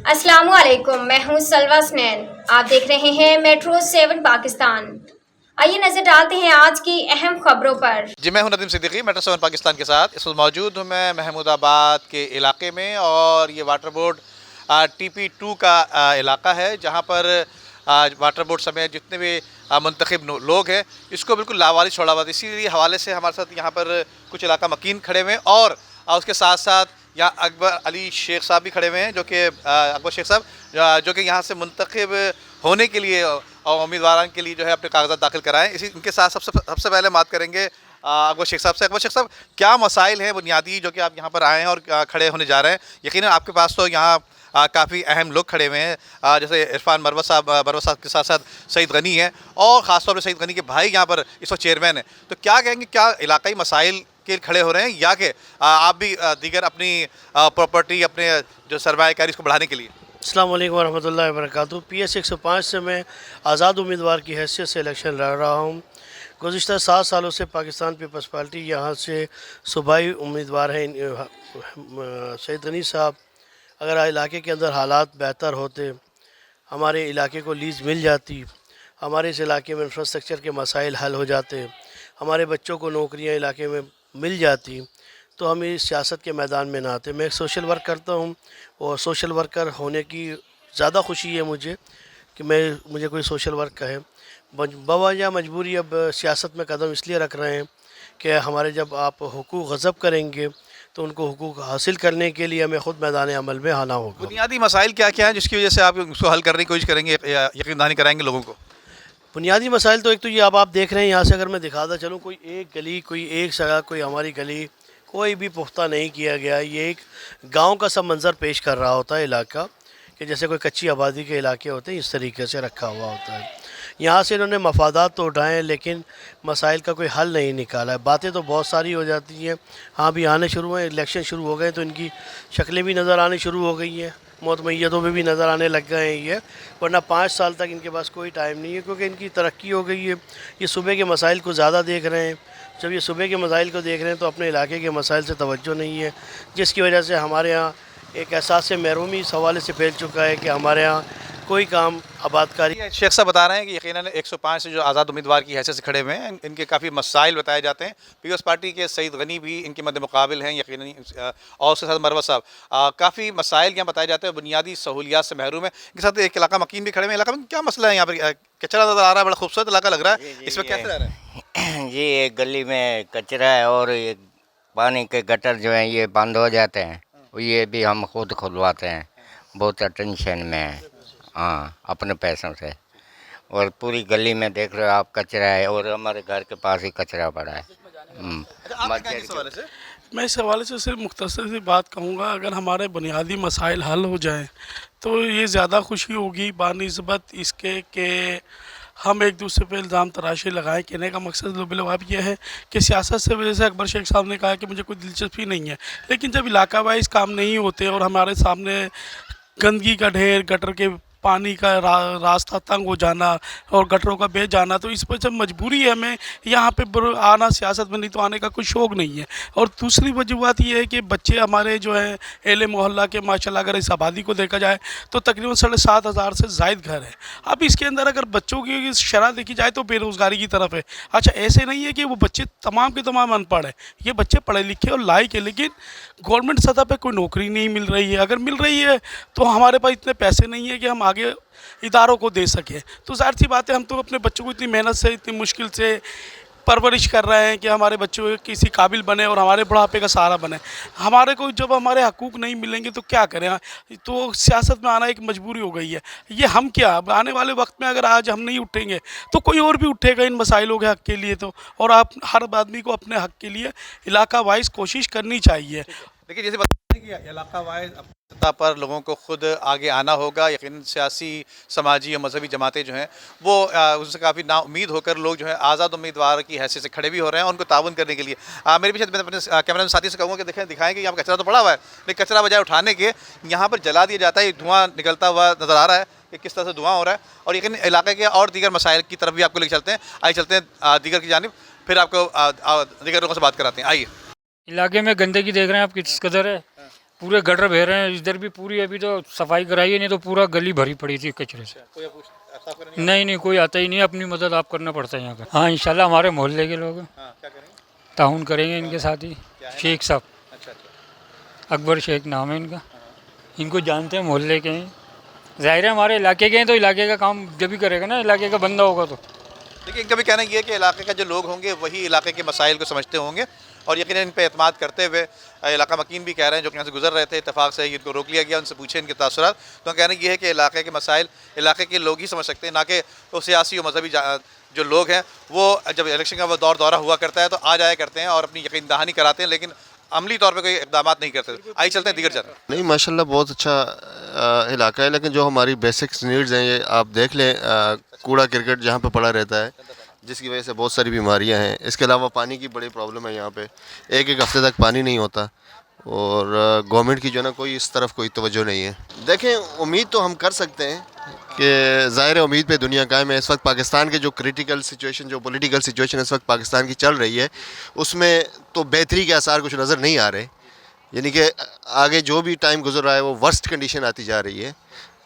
अस्सलाम वालेकुम, मैं हूँ सलवा स्नैन। आप देख रहे हैं मेट्रो 7 पाकिस्तान। आइए नजर डालते हैं आज की अहम खबरों पर। जी, मैं हूं नदीम सिद्दीकी मेट्रो 7 पाकिस्तान के साथ। इस वक्त मौजूद हूं मैं महमूदाबाद के इलाके में, और ये वाटर बोर्ड TP2 का इलाका है, जहां पर वाटर बोर्ड समेत जितने भी मुंतखब लोग हैं इसको बिल्कुल लावारिस छोड़ा हुआ था। इसी हवाले से हमारे साथ यहाँ पर कुछ इलाका मकीन खड़े हुए हैं, और उसके साथ साथ यहाँ अकबर अली शेख साहब भी खड़े हुए हैं, जो कि अकबर शेख साहब जो कि यहाँ से मुंतखब होने के लिए और उम्मीदवार के लिए जो है अपने कागजात दाखिल कराएं। इसी इनके साथ सबसे पहले बात करेंगे अकबर शेख साहब से। अकबर शेख साहब, क्या मसाइल हैं बुनियादी जो कि आप यहाँ पर आए हैं और खड़े होने जा रहे हैं? यकीनन आपके पास तो यहाँ काफ़ी अहम लोग खड़े हुए हैं, जैसे इरफान मरवत साहब के साथ साथ सईद गनी है, और ख़ासतौर पर सईद गनी के भाई यहाँ पर इस वक्त चेयरमैन है। तो क्या कहेंगे, क्या इलाकाई मसाइल के खड़े हो रहे हैं, या कि आप भी दीगर अपनी प्रॉपर्टी, अपने जो सरमायाकारी इसको बढ़ाने के लिए? अस्सलाम वालेकुम वरहमतुल्लाहि वबरकातुहू। PS 105 से मैं आज़ाद उम्मीदवार की हैसियत से इलेक्शन लड़ रहा हूँ। गुज़िश्ता 7 सालों से पाकिस्तान पीपल्स पार्टी यहाँ से सूबाई उम्मीदवार हैं सईद गनी साहब। अगर इलाके के अंदर हालात बेहतर होते, हमारे इलाके को लीज़ मिल जाती, हमारे इस इलाके में इंफ्रास्ट्रक्चर के मसाइल हल हो जाते, हमारे बच्चों को नौकरियाँ इलाके में मिल जाती, तो हम इस सियासत के मैदान में ना आते। मैं एक सोशल वर्क करता हूँ, और सोशल वर्कर होने की ज़्यादा खुशी है मुझे कि मुझे कोई सोशल वर्क कहे। बवजह मजबूरी अब सियासत में कदम इसलिए रख रहे हैं कि हमारे जब आप हुकूक गज़ब करेंगे तो उनको हुकूक हासिल करने के लिए हमें ख़ुद मैदान अमल में आना होगा। बुनियादी मसाइल क्या क्या हैं जिसकी वजह से आप उसको हल करने की कोशिश करेंगे, यकीन दहानी कराएंगे लोगों को? बुनियादी मसाइल तो एक तो ये अब आप देख रहे हैं, यहाँ से अगर मैं दिखाता चलूँ, कोई एक गली, कोई एक सड़क, कोई हमारी गली कोई भी पुख्ता नहीं किया गया। ये एक गांव का सब मंज़र पेश कर रहा होता है इलाका, कि जैसे कोई कच्ची आबादी के इलाके होते हैं, इस तरीके से रखा हुआ होता है। यहाँ से इन्होंने मफादात तो उठाए हैं, लेकिन मसाइल का कोई हल नहीं निकाला है। बातें तो बहुत सारी हो जाती हैं, हाँ भी आने शुरू हुए, इलेक्शन शुरू हो गए तो इनकी शक्लें भी नज़र आनी शुरू हो गई हैं, मौतमैयतों में भी नज़र आने लग गए हैं ये। वरना 5 साल तक इनके पास कोई टाइम नहीं है, क्योंकि इनकी तरक्की हो गई है। ये सुबह के मसाइल को ज़्यादा देख रहे हैं। जब ये सुबह के मसाइल को देख रहे हैं तो अपने इलाके के मसाइल से तवज्जो नहीं है, जिसकी वजह से हमारे यहाँ एक एहसास महरूमी इस हवाले से फैल चुका है कि हमारे यहाँ कोई काम आबादकारी। शेख साहब बता रहे हैं कि यकीनन 105 से जो आज़ाद उम्मीदवार की हैसियत से खड़े हुए हैं, इनके काफ़ी मसाइल बताए जाते हैं। पीपल्स पार्टी के सईद गनी भी इनके मद्दे मुकाबिल हैं यकीनन, और उसके साथ मरवत साहब। काफ़ी मसाइल यहाँ बताए जाते हैं, बुनियादी सहूलियात से महरूम है। इनके साथ एक इलाका मकीन भी खड़े हैं। इलाका में क्या मसला है? यहाँ पर कचरा नज़र आ रहा है, बड़ा खूबसूरत इलाका लग रहा है, इसमें कैसे रह रहा है? जी, एक गली में कचरा है, और ये पानी के गटर जो हैं ये बंद हो जाते हैं, ये भी हम खुद खुलवाते हैं। बहुत टेंशन में है, हाँ, अपने पैसों से। और पूरी गली में देख रहे हो आप कचरा है, और हमारे घर के पास ही कचरा पड़ा है। मैं इस हवाले से सिर्फ मुख्तसर सी बात कहूँगा, अगर हमारे बुनियादी मसाइल हल हो जाएं तो ये ज़्यादा खुशी होगी बानिस्बत इसके कि हम एक दूसरे पे इल्ज़ाम तराशी लगाएं। कहने का मकसद लुबिलवाब यह है कि सियासत से वजह से अकबर शेख साहब ने कहा कि मुझे कोई दिलचस्पी नहीं है, लेकिन जब इलाका वाइज काम नहीं होते और हमारे सामने गंदगी का ढेर, गटर के पानी का रास्ता तंग हो जाना और गटरों का बह जाना, तो इस पर जब मजबूरी है हमें यहाँ पे आना सियासत में, नहीं तो आने का कोई शौक़ नहीं है। और दूसरी वजूहत ये है कि बच्चे हमारे जो है एले मोहल्ला के माशाल्लाह अगर इस आबादी को देखा जाए तो तकरीबन 7,500 से ज़ायद घर है। अब इसके अंदर अगर बच्चों की शरह देखी जाए तो बेरोज़गारी की तरफ है। अच्छा, ऐसे नहीं है कि वो बच्चे तमाम के तमाम अनपढ़ हैं, ये बच्चे पढ़े लिखे और लायक है, लेकिन गवर्नमेंट सतह पर कोई नौकरी नहीं मिल रही है। अगर मिल रही है तो हमारे पास इतने पैसे नहीं है कि हम आगे इदारों को दे सकें। तो ज़ाहिर सी बात है, हम तो अपने बच्चों को इतनी मेहनत से, इतनी मुश्किल से परवरिश कर रहे हैं कि हमारे बच्चों किसी काबिल बने और हमारे बुढ़ापे का सहारा बने। हमारे को जब हमारे हकूक़ नहीं मिलेंगे तो क्या करें? तो सियासत में आना एक मजबूरी हो गई है। ये हम क्या, आने वाले वक्त में अगर आज हम नहीं उठेंगे तो कोई और भी उठेगा इन मसाइलों के हक़ के लिए। तो और आप हर आदमी को अपने हक़ के लिए इलाका वाइज कोशिश करनी चाहिए। देखिए, जैसे बताया कि इलाका वाइज सतह पर लोगों को खुद आगे आना होगा। यकीनन सियासी, समाजी और मजहबी जमातें जो हैं वो उससे काफ़ी नाउम्मीद होकर लोग जो है आज़ाद उम्मीदवार की हैसियत से खड़े भी हो रहे हैं, उनको ताउन करने के लिए। मेरे पीछे मैं अपने कैमरा साथी से कहूँगा कि दिखाएँ कि यहाँ पर कचरा तो पड़ा हुआ है, लेकिन कचरा बजाय उठाने के यहाँ पर जला दिया जाता है। धुआँ निकलता हुआ नज़र आ रहा है कि किस तरह से धुआँ हो रहा है। और यकीन इलाके के और दीगर मसाइल की तरफ भी आपको लेकर चलते हैं। आइए चलते हैं दीगर की जानिब, फिर आपको दीगर लोगों से बात कराते हैं। आइए। इलाके में गंदगी देख रहे हैं आप किस कदर है। पूरे गटर बह रहे हैं, इधर भी पूरी अभी तो सफाई कराई है, नहीं तो पूरा गली भरी पड़ी थी कचरे से। कोई आपको साफ करने नहीं नहीं, कोई आता ही नहीं, अपनी मदद आप करना पड़ता है यहाँ पर। हाँ इंशाल्लाह हमारे मोहल्ले के लोग हाँ, क्या करेंगे? ताउन करेंगे इनके साथ ही। शेख साहब, अच्छा अच्छा। अकबर शेख नाम है इनका, इनको जानते हैं, मोहल्ले के हैं, ज़ाहिर है हमारे इलाके के हैं, तो इलाके का काम जब भी करेगा ना, इलाके का बंदा होगा तो। देखिए इनका भी कहना ये है कि इलाके का जो लोग होंगे वही इलाके के मसाइल को समझते होंगे और यकीनन इन पे एतमाद करते हुए इलाका मकीन भी कह रहे हैं, जो कि यहाँ से गुजर रहे थे, इत्तेफाक से इनको रोक लिया गया, उनसे पूछे इनके तासुरात। तो कहना ये है कि इलाके के मसाइल इलाके के लोग ही समझ सकते हैं, ना कि वो सियासी और मजहबी जो लोग हैं वो जब इलेक्शन का वो दौरा हुआ करता है तो आ जाया करते हैं और अपनी यकीन दहानी कराते हैं, लेकिन अमली तौर पे कोई इक़दाम नहीं करते। आइए चलते हैं दीगर जगह। नहीं माशाल्लाह बहुत अच्छा इलाका है, लेकिन जो हमारी बेसिक्स नीड्स हैं ये आप देख लें, कूड़ा क्रिकेट जहाँ पे पड़ा रहता है जिसकी वजह से बहुत सारी बीमारियां हैं। इसके अलावा पानी की बड़ी प्रॉब्लम है, यहाँ पे एक एक हफ्ते तक पानी नहीं होता और गवर्नमेंट की जो है ना कोई इस तरफ कोई तवज्जो नहीं है। देखें उम्मीद तो हम कर सकते हैं कि ज़ाहिर है उम्मीद पे दुनिया कायम है। इस वक्त पाकिस्तान के जो क्रिटिकल सिचुएशन, जो पॉलिटिकल सिचुएशन इस वक्त पाकिस्तान की चल रही है उसमें तो बेहतरी के आसार कुछ नज़र नहीं आ रहे, यानी कि आगे जो भी टाइम गुजर रहा है वो वर्स्ट कंडीशन आती जा रही है।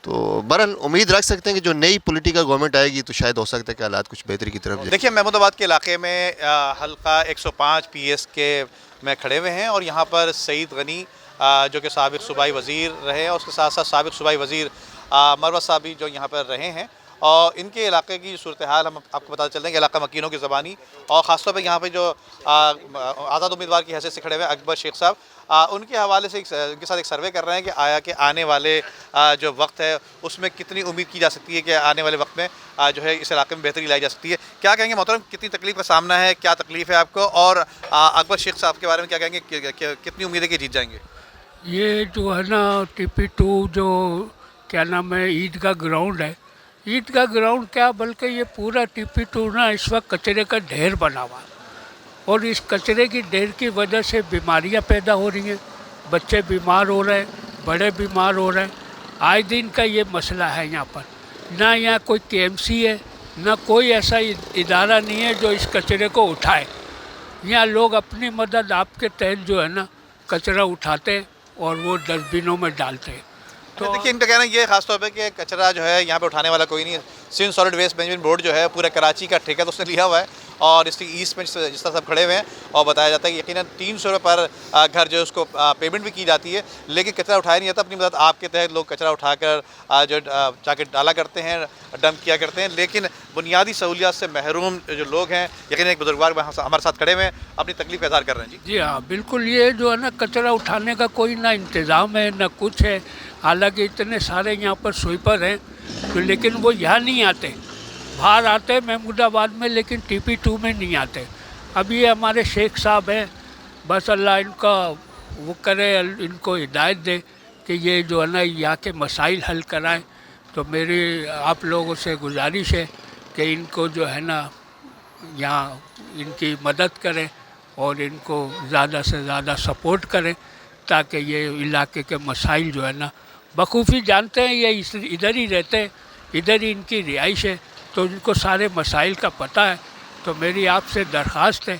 तो बहरहाल उम्मीद रख सकते हैं कि जो नई पॉलिटिकल गवर्नमेंट आएगी तो शायद हो सकता है कि हालात कुछ बेहतरी की तरफ जाए। देखिए महमूदाबाद के इलाके में हल्का 105 PS के में खड़े हुए हैं और यहाँ पर सईद गनी जो कि साबिक सूबाई वज़ीर रहे हैं, उसके साथ साथ साबिक सूबाई वज़ीर मरवत साहब भी जो यहाँ पर रहे हैं और इनके इलाके की सूरत हाल हम आपको बताते चलते हैं कि इलाका मकीनों की ज़बानी और ख़ासतौर पर यहाँ पे जो आज़ाद उम्मीदवार की हैसियत से खड़े हुए अकबर शेख साहब, उनके हवाले से उनके साथ एक सर्वे कर रहे हैं कि आया कि आने वाले जो वक्त है उसमें कितनी उम्मीद की जा सकती है कि आने वाले वक्त में जो है इस इलाके में बेहतरी लाई जा सकती है। क्या कहेंगे मोहतरम, कितनी तकलीफ़ का सामना है, क्या तकलीफ़ है आपको, और अकबर शेख साहब के बारे में क्या कहेंगे, कितनी उम्मीद है कि जीत जाएंगे? ये जो है ना TP2 जो क्या नाम है ईदगाह ग्राउंड है, ईदगाह ग्राउंड क्या बल्कि ये पूरा TP2 ना इस वक्त कचरे का ढेर बना हुआ है और इस कचरे की ढेर की वजह से बीमारियां पैदा हो रही हैं, बच्चे बीमार हो रहे हैं, बड़े बीमार हो रहे हैं। आए दिन का ये मसला है यहाँ पर। ना यहाँ कोई KMC है, ना कोई ऐसा इदारा नहीं है जो इस कचरे को उठाए। यहाँ लोग अपनी मदद आपके तहत जो है ना कचरा उठाते हैं और वो डस्टबिनों में डालते हैं। तो देखिए इनका कहना ये खास तौर पे कि कचरा जो है यहाँ पे उठाने वाला कोई नहीं है। Sindh solid waste management board जो है पूरा कराची का ठेका तो उसने लिया हुआ है और इसकी ईस्ट में जिस तरह सब खड़े हुए हैं और बताया जाता है कि यकीनन 300 रुपये पर घर जो है उसको पेमेंट भी की जाती है, लेकिन कचरा उठाया नहीं जाता। अपनी मदद आपके तहत लोग कचरा उठाकर जो जाके डाला करते हैं, डंप किया करते हैं, लेकिन बुनियादी सहूलियात से महरूम जो लोग हैं, यकीनन एक बुजुर्गवार हमारे साथ खड़े हुए हैं, अपनी तकलीफ इज़हार कर रहे हैं। जी हाँ बिल्कुल, ये जो है ना कचरा उठाने का कोई ना इंतज़ाम है ना कुछ है। हालांकि इतने सारे यहाँ पर स्वीपर हैं तो लेकिन वो यहाँ नहीं आते, बाहर आते हैं महमूदाबाद में, लेकिन TP2 में नहीं आते। अब ये हमारे शेख साहब हैं, बस अल्लाह इनका वो करे, इनको हिदायत दे कि ये जो है ना यहाँ के मसाइल हल कराएं। तो मेरी आप लोगों से गुजारिश है कि इनको जो है ना यहाँ इनकी मदद करें और इनको ज़्यादा से ज़्यादा सपोर्ट करें ताकि ये इलाके के मसाइल जो है ना बखूबी जानते हैं, ये इधर ही रहते हैं, इधर ही इनकी रिहाइश है, तो इनको सारे मसाइल का पता है। तो मेरी आपसे दरख्वास्त है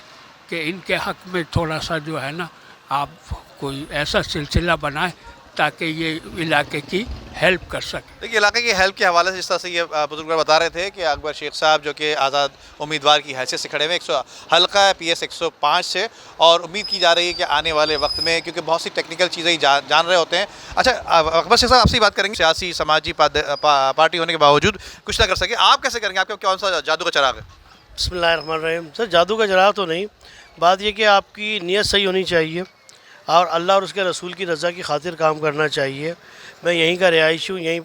कि इनके हक़ में थोड़ा सा जो है ना आप कोई ऐसा सिलसिला बनाएं ताकि ये इलाके की हेल्प कर सकें। देखिए इलाके की हेल्प के हवाले से जिस तरह से ये बुजुर्ग बता रहे थे कि अकबर शेख साहब जो कि आज़ाद उम्मीदवार की हैसियत से खड़े हुए हल्का PS 105 से, और उम्मीद की जा रही है कि आने वाले वक्त में, क्योंकि बहुत सी टेक्निकल चीज़ें जान रहे होते हैं। अच्छा अकबर शेख साहब आपसे बात करेंगे, सियासी समाजी पार्टी होने के बावजूद कुछ ना कर सके, आप कैसे करेंगे? आपका कौन सा जादू का चिराग है? बिस्मिल्लाहिर्रहमानिर्रहीम। सर जादू का चिराग तो नहीं, बात यह कि आपकी नीयत सही होनी चाहिए और अल्लाह और उसके रसूल की रज़ा की खातिर काम करना चाहिए। मैं यहीं का रिहायशी हूँ, यहीं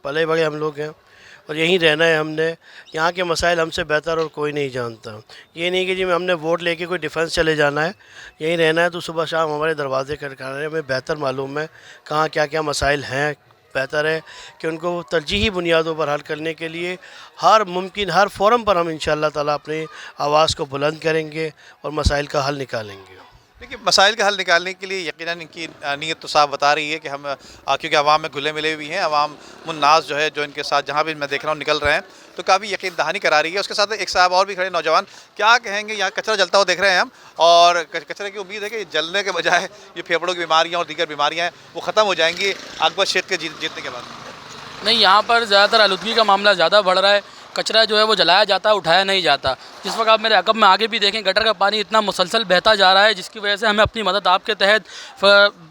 पले बड़े हम लोग हैं और यहीं रहना है हमने। यहाँ के मसाइल हमसे बेहतर और कोई नहीं जानता। ये नहीं कि जी हमने वोट लेके कोई डिफेंस चले जाना है, यहीं रहना है तो सुबह शाम हमारे दरवाजे खटखा रहे हैं। हमें बेहतर मालूम है कहाँ क्या क्या मसाइल हैं। बेहतर है कि उनको तरजीही बुनियादों पर हल करने के लिए हर मुमकिन हर फोरम पर हम इंशाअल्लाह ताला अपनी आवाज़ को बुलंद करेंगे और मसाइल का हल निकालेंगे। देखिए मसाइल का हल निकालने के लिए यकीनन इनकी नीयत तो साफ बता रही है कि हम क्योंकि अवाम में घुले मिले हुए हैं, अवाम मुन्नास जो है जो इनके साथ जहाँ भी मैं देख रहा हूँ निकल रहे हैं तो काफ़ी यकीन दहानी करा रही है। उसके साथ एक साहब और भी खड़े नौजवान, क्या कहेंगे? यहाँ कचरा जलता हुआ देख रहे हैं हम और कचरे की उम्मीद है कि जलने के बजाय ये फेफड़ों की बीमारियाँ और दीगर बीमारियाँ हैं वो ख़त्म हो जाएंगी अकबर शेख के जीतने के बाद। नहीं, यहाँ पर ज़्यादातर आलूदगी का मामला ज़्यादा बढ़ रहा है। कचरा जो है वो जलाया जाता है, उठाया नहीं जाता। जिस वक्त आप मेरे अकब में आगे भी देखें, गटर का पानी इतना मुसलसल बहता जा रहा है जिसकी वजह से हमें अपनी मदद आपके तहत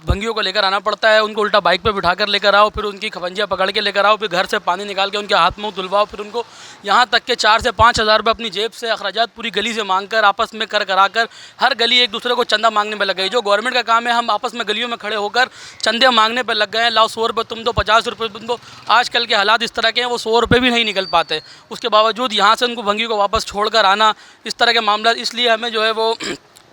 भंगियों को लेकर आना पड़ता है। उनको उल्टा बाइक पे बिठा कर लेकर आओ, फिर उनकी खपंजियाँ पकड़ के लेकर आओ, फिर घर से पानी निकाल के उनके हाथ मुँह धुलवाओ, फिर उनको यहाँ तक के 4 से 5 हज़ार रुपये अपनी जेब से अखराजात पूरी गली से मांग कर आपस में करा कर हर गली एक दूसरे को चंदा मांगने में लग गई। जो गवर्नमेंट का काम है, हम आपस में गलियों में खड़े होकर चंदे मांगने पर लग गए हैं। लाओ 100 रुपये तुम दो, 50 रुपये तुम दो। आजकल के हालात इस तरह के हैं, वो 100 रुपये भी नहीं निकल पाते। उसके बावजूद यहाँ से उनको भंगी को वापस छोड़ कर आना, इस तरह के मामला, इसलिए हमें जो है वो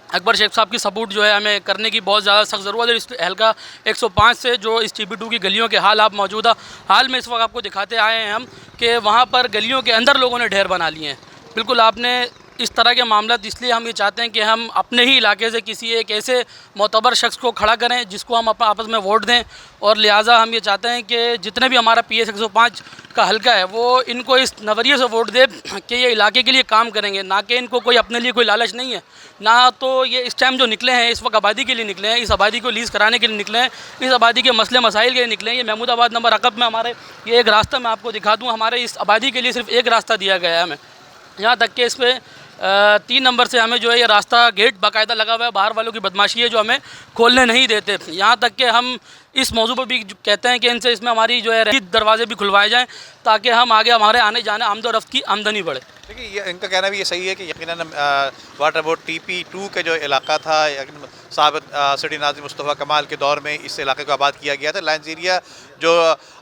अकबर शेख साहब की सपोर्ट जो है हमें करने की बहुत ज़्यादा सख्त ज़रूरत है। इस हल्का 105 से जो इस TP2 की गलियों के हाल आप मौजूदा हाल में इस वक्त आपको दिखाते आए हैं हम कि वहाँ पर गलियों के अंदर लोगों ने ढेर बना लिए हैं। बिल्कुल आपने इस तरह के मामला, इसलिए हम ये चाहते हैं कि हम अपने ही इलाके से किसी एक ऐसे मोतबर शख्स को खड़ा करें जिसको हम आपस में वोट दें, और लिहाजा हम ये चाहते हैं कि जितने भी हमारा PS 105 का हल्का है वो इनको इस नज़रिए से वोट दे कि ये इलाके के लिए काम करेंगे, ना कि इनको कोई अपने लिए कोई लालच नहीं है। ना तो ये इस टाइम जो निकले हैं, इस वक्त आबादी के लिए निकले हैं, इस आबादी को लीज़ कराने के लिए निकले हैं, इस आबादी के मसले मसाइल के लिए निकले हैं। ये महमूदाबाद नंबर अकब में हमारे ये एक रास्ता मैं आपको दिखा दूँ, हमारे इस आबादी के लिए सिर्फ एक रास्ता दिया गया है हमें, यहाँ तक कि इस पर 3 नंबर से हमें जो है ये रास्ता गेट बाकायदा लगा हुआ है। बाहर वालों की बदमाशी है जो हमें खोलने नहीं देते। यहाँ तक कि हम इस मौजू पर भी कहते हैं कि इनसे इसमें हमारी जो है दरवाजे भी खुलवाए जाएँ ताकि हम आगे हमारे आने जाने आमद और रफ्त की आमदनी बढ़े। देखिए ये इनका कहना भी ये सही है कि यकीनन वाटर बोर्ड TP2 के जो इलाका था साबित सिटी नाज़िम मुस्तफ़ा कमाल के दौर में इस इलाके को आबाद किया गया था। लाइन्स एरिया जो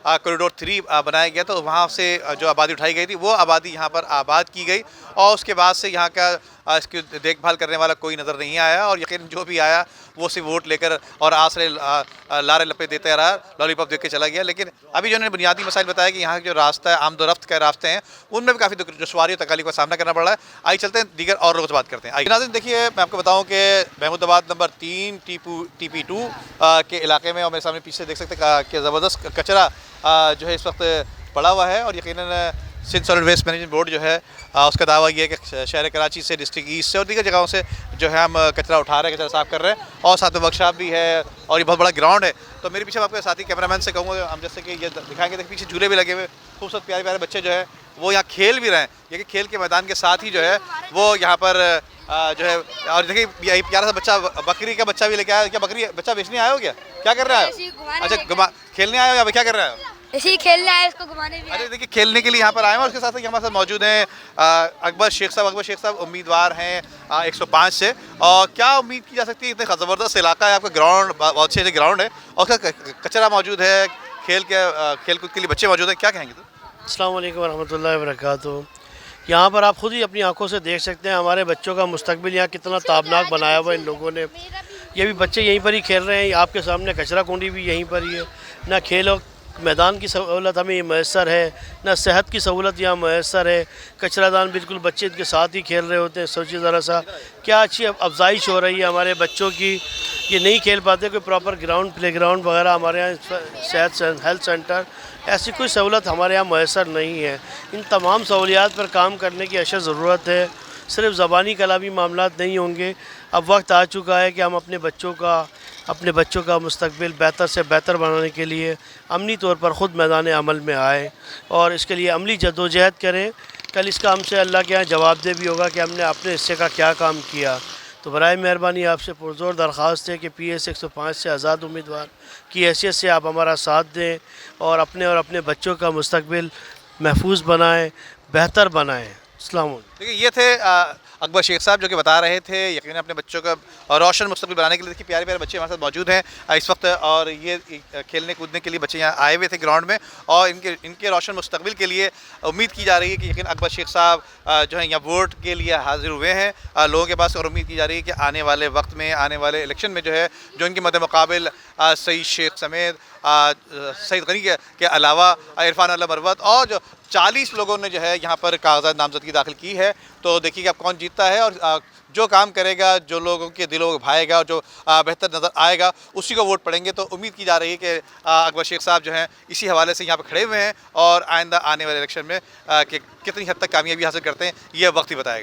कॉरिडोर 3 बनाया गया था, वहाँ से जो आबादी उठाई गई थी वो आबादी यहाँ पर आबाद की गई और उसके बाद से यहाँ का इसकी देखभाल करने वाला कोई नज़र नहीं आया और यकीन जो भी आया वो सिर्फ वोट लेकर और आसरे लारे लपे देते रहा, लॉलीपॉप देख के चला गया। लेकिन अभी जो उन्होंने बुनियादी मसाइल बताया कि यहाँ जो रास्ता है, आमद रफ्त के रास्ते हैं, उनमें भी काफ़ी दुश्वारी और तकालीफ का सामना करना पड़ रहा है। आइए चलते हैं दीगर और लोगों से बात करते हैं। आइए नाज़रीन, देखिए मैं आपको बताऊँ कि महमूदाबाद नंबर 3 TP2 के इलाके में, और मेरे सामने पीछे देख सकते हैं कि ज़बरदस्त कचरा जो है इस वक्त पड़ा हुआ है और यकीनन Sindh solid waste management board जो है उसका दावा ये है कि शहर कराची से, डिस्ट्रिक्ट ईस्ट से और दीगर जगहों से जो है हम कचरा उठा रहे हैं, कचरा साफ़ कर रहे हैं और साथ में वर्कशॉप भी है और ये बहुत बड़ा ग्राउंड है। तो मेरे पीछे आपके साथी कैमरामैन से कहूँगा हम जैसे कि ये दिखाएंगे, देखिए पीछे झूले भी लगे हुए, खूबसूरत प्यारे प्यारे बच्चे जो है वो यहाँ खेल भी रहे हैं। ये खेल के मैदान के साथ ही जो है वो यहाँ पर जो है, और देखिए यही प्यारा सा बच्चा बकरी का बच्चा भी लेके आया। क्या बकरी बच्चा बेचने आया हो? क्या कर रहा है? अच्छा खेलने आया हो या क्या कर रहा है? इसी खेलने आए, इसको घुमाने भी। अरे देखिए खेलने के लिए यहाँ पर आए हैं और उसके साथ ही हमारे साथ मौजूद हैं अकबर शेख साहब उम्मीदवार हैं 105 से। और क्या उम्मीद की जा सकती है? इतने ज़बरदस्त इलाका है आपका, ग्राउंड बहुत अच्छे ग्राउंड है और उसका कचरा मौजूद है, खेल कूद के लिए बच्चे मौजूद हैं, क्या कहेंगे? तो अस्सलाम वालेकुम रहमतुल्लाहि व बरकातुहू। यहाँ पर आप खुद ही अपनी आंखों से देख सकते हैं हमारे बच्चों का मुस्तकबिल यहाँ कितना ताबनाक बनाया हुआ है इन लोगों ने। ये भी बच्चे यहीं पर ही खेल रहे हैं, आपके सामने कचरा कुंडी भी यहीं पर ही है। ना खेल मैदान की सहूलत हमें ये मैसर है, ना सेहत की सहूलत यहाँ मैसर है। कचरादान बिल्कुल बच्चे इनके साथ ही खेल रहे होते हैं। सोचिए ज़रा सा क्या अच्छी अफजाइश हो रही है हमारे बच्चों की। ये नहीं खेल पाते, कोई प्रॉपर ग्राउंड प्ले ग्राउंड वगैरह हमारे यहाँ, सेहत हेल्थ सेंटर, ऐसी कोई सहूलत हमारे यहाँ मैसर नहीं है। इन तमाम सहूलियात पर काम करने की अशद ज़रूरत है। सिर्फ ज़बानी कलामी मामलात नहीं होंगे। अब वक्त आ चुका है कि हम अपने बच्चों का मुस्तकबिल बेहतर से बेहतर बनाने के लिए अमनी तौर पर ख़ुद मैदान अमल में आए और इसके लिए अमली जद्दोजहद करें। कल इसका हमसे अल्लाह के यहाँ जवाबदेह भी होगा कि हमने अपने हिस्से का क्या काम किया। तो बराए मेहरबानी आपसे पुरज़ोर दरख्वास्त है कि PS 105 से आज़ाद उम्मीदवार की हैसियत से आप हमारा साथ दें और अपने बच्चों का मुस्तकबिल महफूज बनाएँ, बेहतर बनाएँ। अस्सलाम वालेकुम। देखिए ये थे अकबर शेख साहब जो कि बता रहे थे यकीन अपने बच्चों का रोशन मुस्तकबिल बनाने के लिए। देखिए प्यारे प्यारे बच्चे हमारे साथ मौजूद हैं इस वक्त और ये खेलने कूदने के लिए बच्चे यहाँ आए हुए थे ग्राउंड में और इनके रोशन मुस्तकबिल के लिए उम्मीद की जा रही है कि यकीन अकबर शेख साहब जो है यहाँ वोट के लिए हाजिर हुए हैं लोगों के पास और उम्मीद की जा रही है कि आने वाले वक्त में, आने वाले इलेक्शन में जो है जो इनके मद्दे मुकाबिल सईद शेख समेत सईद गनी के अलावा इरफान अल्लाह मरवत और जो 40 लोगों ने जो है यहाँ पर कागजात नामजदगी दाखिल की है। तो देखिए अब कौन जीतता है और जो काम करेगा, जो लोगों के दिलों को भाएगा और जो बेहतर नज़र आएगा उसी को वोट पड़ेंगे। तो उम्मीद की जा रही है कि अकबर शेख साहब जो हैं इसी हवाले से यहाँ पर खड़े हुए हैं और आइंदा आने वाले इलेक्शन में कि कितनी हद तक कामयाबी हासिल करते हैं ये वक्त ही बताएगा।